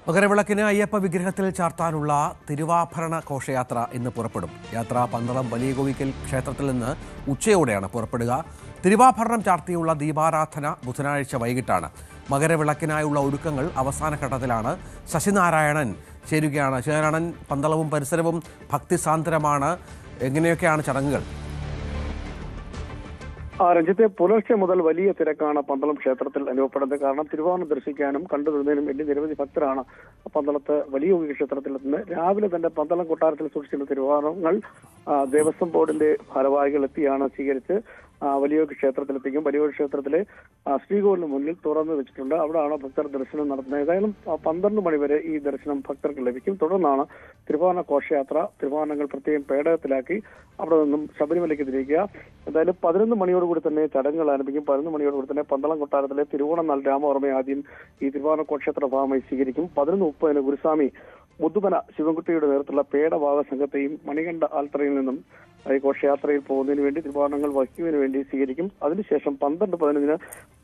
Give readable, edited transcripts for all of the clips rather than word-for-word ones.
മകരവിളക്കിന് അയ്യപ്പ വിഗ്രഹത്തിൽ ചാർത്താനുള്ള തിരുവാഭരണ ഘോഷയാത്ര ഇന്ന് പുറപ്പെടും. യാത്ര പന്തളം വലിയ കോവിക്കൽ ക്ഷേത്രത്തിൽ നിന്ന് ഉച്ചയോടെയാണ് പുറപ്പെടുക. തിരുവാഭരണം ചാർത്തിയുള്ള ദീപാരാധന ബുധനാഴ്ച വൈകിട്ടാണ്. മകരവിളക്കിനായുള്ള ഒരുക്കങ്ങൾ അവസാന ഘട്ടത്തിലാണ്. ശശിനാരായണൻ ചേരുകയാണ്. ശശിനാരായണൻ, പന്തളവും പരിസരവും ഭക്തിസാന്ദ്രമാണ്. എങ്ങനെയൊക്കെയാണ് ചടങ്ങുകൾ? രഞ്ജിത്തെ, പുലർച്ചെ മുതൽ വലിയ തിരക്കാണ് പന്തളം ക്ഷേത്രത്തിൽ അനുഭവപ്പെടുന്നത്. കാരണം തിരുവാഭരണം ദർശിക്കാനും കണ്ടുവരുന്നതിനും വേണ്ടി നിരവധി ഭക്തരാണ് പന്തളത്ത് വലിയ ക്ഷേത്രത്തിൽ എത്തുന്നത്. രാവിലെ തന്നെ പന്തളം കൊട്ടാരത്തിൽ സൂക്ഷിച്ചിരുന്ന തിരുവാഭരണങ്ങൾ ദേവസ്വം ബോർഡിന്റെ ഭാരവാഹികൾ എത്തിയാണ് സ്വീകരിച്ച് വലിയ ക്ഷേത്രത്തിലെത്തിക്കും. വലിയ ക്ഷേത്രത്തിലെ ശ്രീകോവിലിന് മുന്നിൽ തുറന്നു വെച്ചിട്ടുണ്ട്. അവിടെയാണ് ഭക്തർ ദർശനം നടത്തുന്നത്. ഏതായാലും 12 മണി വരെ ഈ ദർശനം ഭക്തർക്ക് ലഭിക്കും. തുടർന്നാണ് തിരുവാഭരണ ഘോഷയാത്ര. തിരുവാഭരണങ്ങൾ പ്രത്യേകം പേടകത്തിലാക്കി അവിടെ നിന്നും ശബരിമലയ്ക്ക് തിരിക്കുക. എന്തായാലും 11 മണിയോടുകൂടി തന്നെ ചടങ്ങുകൾ ആരംഭിക്കും. 11 മണിയോടുകൂടി തന്നെ പന്തളം കൊട്ടാരത്തിലെ തിരുവോണനാൾ രാമവർമ്മയെ ആദ്യം ഈ തിരുവാഭരണ ഘോഷയാത്ര ഭാഗമായി സ്വീകരിക്കും. 11:30 ഗുരുസ്വാമി മുതുമന ശിവൻകുട്ടിയുടെ നേതൃത്വത്തിലുള്ള പേടവാഹ സംഘത്തെയും മണികണ്ഠ ആൽത്തറയിൽ നിന്നും ഈ ഘോഷയാത്രയിൽ പോകുന്നതിന് വേണ്ടി തിരുവാഭരണങ്ങൾ വഹിക്കുന്നതിന് വേണ്ടി സ്വീകരിക്കും. അതിനുശേഷം 12:15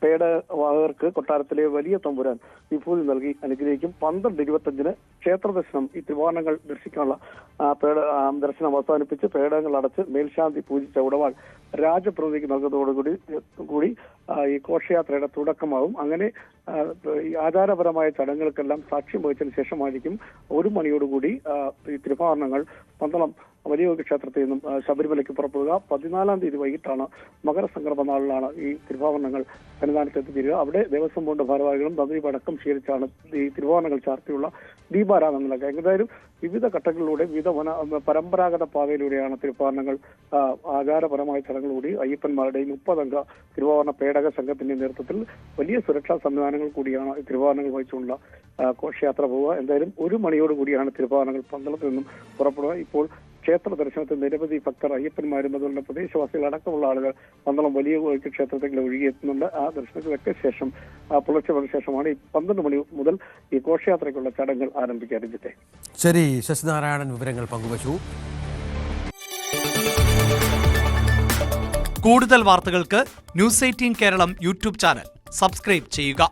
പേടവാഹകർക്ക് കൊട്ടാരത്തിലെ വലിയ തമ്പുരാൻ വിഭൂതി നൽകി അനുഗ്രഹിക്കും. 12:25 ക്ഷേത്ര ദർശനം, ഈ തിരുവാഭരണങ്ങൾ ദർശിക്കാനുള്ള ദർശനം അവസാനിപ്പിച്ച് പേടകങ്ങൾ അടച്ച് മേൽശാന്തി പൂജിച്ച ഉടവാൾ രാജപ്രതിനിധിക്ക് നൽകുന്നതോടുകൂടി ഈ ഘോഷയാത്രയുടെ തുടക്കമാവും. അങ്ങനെ ഈ ആചാരപരമായ ചടങ്ങുകൾക്കെല്ലാം സാക്ഷ്യം വഹിച്ചതിന് ശേഷമായിരിക്കും 1 മണിയോടുകൂടി ഈ തിരുവാഭരണങ്ങൾ പന്തളം വലിയ ക്ഷേത്രത്തിൽ നിന്നും ശബരിമലയ്ക്ക് പുറപ്പെടുക. 14-ാം തീയതി വൈകിട്ടാണ് മകരസംക്രമ നാളിലാണ് ഈ തിരുവാഭരണങ്ങൾ സന്നിധാനത്ത് എത്തിച്ചേരുക. അവിടെ ദേവസ്വം ബോർഡ് ഭാരവാഹികളും തന്ത്രി അടക്കം സ്വീകരിച്ചാണ് ഈ തിരുവാഭരണങ്ങൾ ചാർത്തിയുള്ള ദീപാരാധന നടക്കുക. എന്തായാലും വിവിധ ഘട്ടങ്ങളിലൂടെ പരമ്പരാഗത പാതയിലൂടെയാണ് തിരുവാഭരണങ്ങൾ ആചാരപരമായ ചടങ്ങുകൂടി അയ്യപ്പന്മാരുടെയും 30 അംഗ തിരുവാഭരണ പേടക സംഘത്തിന്റെ നേതൃത്വത്തിൽ വലിയ സുരക്ഷാ സംവിധാനങ്ങൾ കൂടിയാണ് ഈ തിരുവാഭരണങ്ങൾ വഹിച്ചുള്ള ഘോഷയാത്ര പോവുക. എന്തായാലും 1 മണിയോടുകൂടിയാണ് തിരുവാഭരണങ്ങൾ പന്തളത്തിൽ നിന്നും പുറപ്പെടുക. ഇപ്പോൾ ക്ഷേത്ര ദർശനത്തിൽ നിരവധി ഭക്തർ, അയ്യപ്പന്മാരും അതുപോലെ പ്രദേശവാസികൾ അടക്കമുള്ള ആളുകൾ പന്തളം വലിയ ക്ഷേത്രത്തിൽ ഒഴുകിയെത്തുന്നുണ്ട്. ആ ദർശനത്തിലൊക്കെ ശേഷം പുലർച്ചെ വന്ന ശേഷമാണ് ഈ 12 മണി മുതൽ ഈ ഘോഷയാത്രയ്ക്കുള്ള ചടങ്ങുകൾ ആരംഭിക്കാൻ. രഞ്ജിത്തെ, ശരി. ശശിനാരായണൻ വിവരങ്ങൾ പങ്കുവച്ചു. കൂടുതൽ വാർത്തകൾക്ക് News 18 Keralam YouTube channel subscribe ചെയ്യുക.